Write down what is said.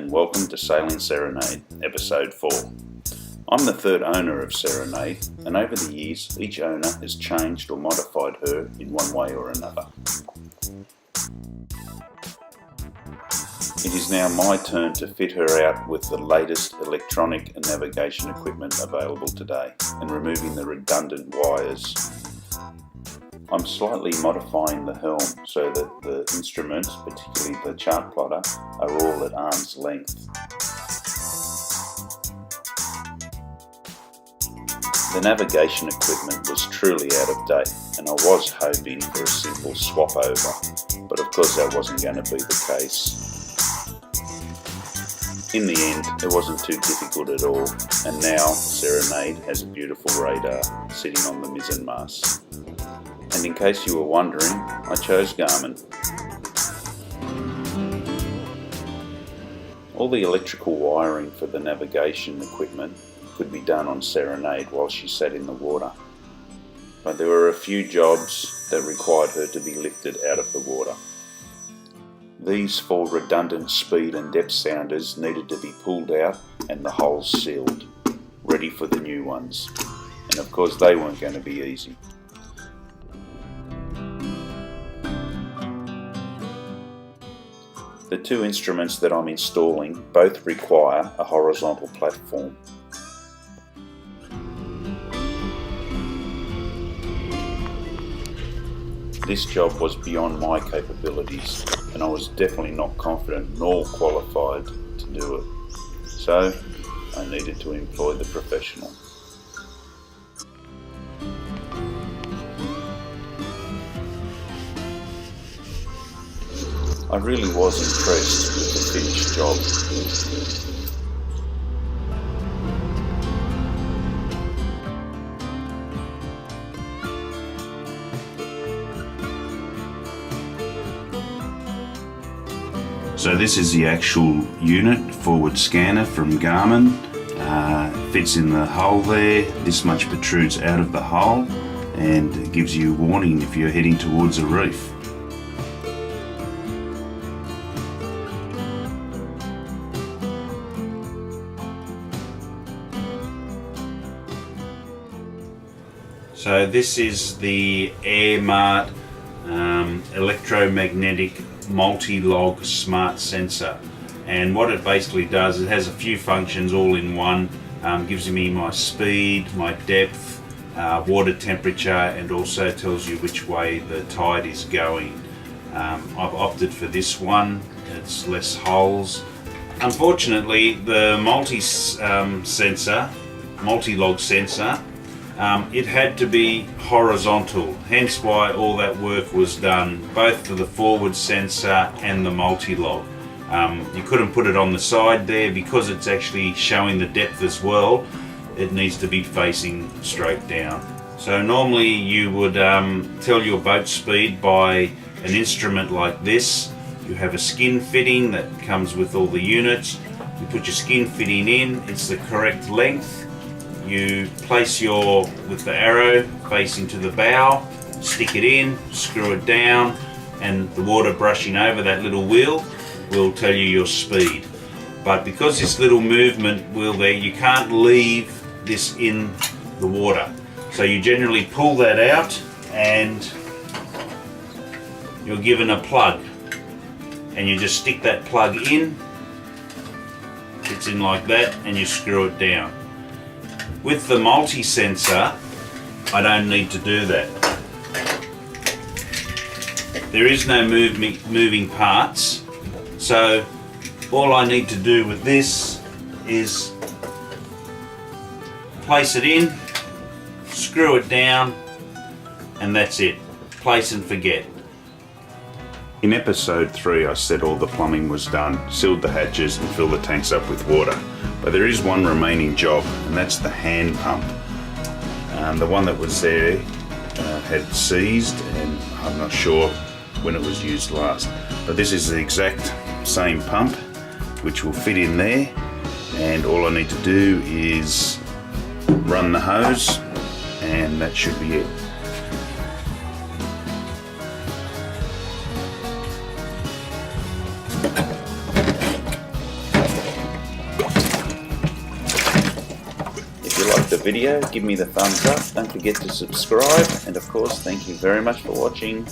and welcome to Sailing Serenade, Episode 4. I'm the third owner of Serenade, and over the years each owner has changed or modified her in one way or another. It is now my turn to fit her out with the latest electronic and navigation equipment available today and removing the redundant wires. I'm slightly modifying the helm so that the instruments, particularly the chart plotter, are all at arm's length. The navigation equipment was truly out of date and I was hoping for a simple swap over, but of course that wasn't going to be the case. In the end, it wasn't too difficult at all, and now Serenade has a beautiful radar sitting on the mizzen mast. And in case you were wondering, I chose Garmin. All the electrical wiring for the navigation equipment could be done on Serenade while she sat in the water, but there were a few jobs that required her to be lifted out of the water. These 4 redundant speed and depth sounders needed to be pulled out and the holes sealed, ready for the new ones. And of course they weren't going to be easy. The 2 instruments that I'm installing both require a horizontal platform. This job was beyond my capabilities, and I was definitely not confident nor qualified to do it. So I needed to employ the professional. I really was impressed with the finished job. So this is the actual unit, forward scanner from Garmin. Fits in the hull there. This much protrudes out of the hull and gives you warning if you're heading towards a reef. So this is the AirMart electromagnetic multi-log smart sensor, and what it basically does, it has a few functions all in one. Gives me my speed, my depth, water temperature, and also tells you which way the tide is going. I've opted for this one. It's less holes. Unfortunately, the multi-log sensor, it had to be horizontal, hence why all that work was done, both for the forward sensor and the multi-log. You couldn't put it on the side there because it's actually showing the depth as well. It needs to be facing straight down. So normally you would tell your boat speed by an instrument like this. You have a skin fitting that comes with all the units. You put your skin fitting in, it's the correct length. You place with the arrow facing to the bow, stick it in, screw it down, and the water brushing over that little wheel will tell you your speed. But because this little movement wheel there, you can't leave this in the water. So you generally pull that out and you're given a plug. And you just stick that plug in, it's in like that, and you screw it down. With the multi-sensor, I don't need to do that. There is no moving parts, so all I need to do with this is place it in, screw it down, and that's it. Place and forget. In episode 3 I said all the plumbing was done, sealed the hatches and filled the tanks up with water. But there is one remaining job, and that's the hand pump. The one that was there had seized, and I'm not sure when it was used last. But this is the exact same pump, which will fit in there, and all I need to do is run the hose, and that should be it. video, give me the thumbs up, don't forget to subscribe, and of course thank you very much for watching.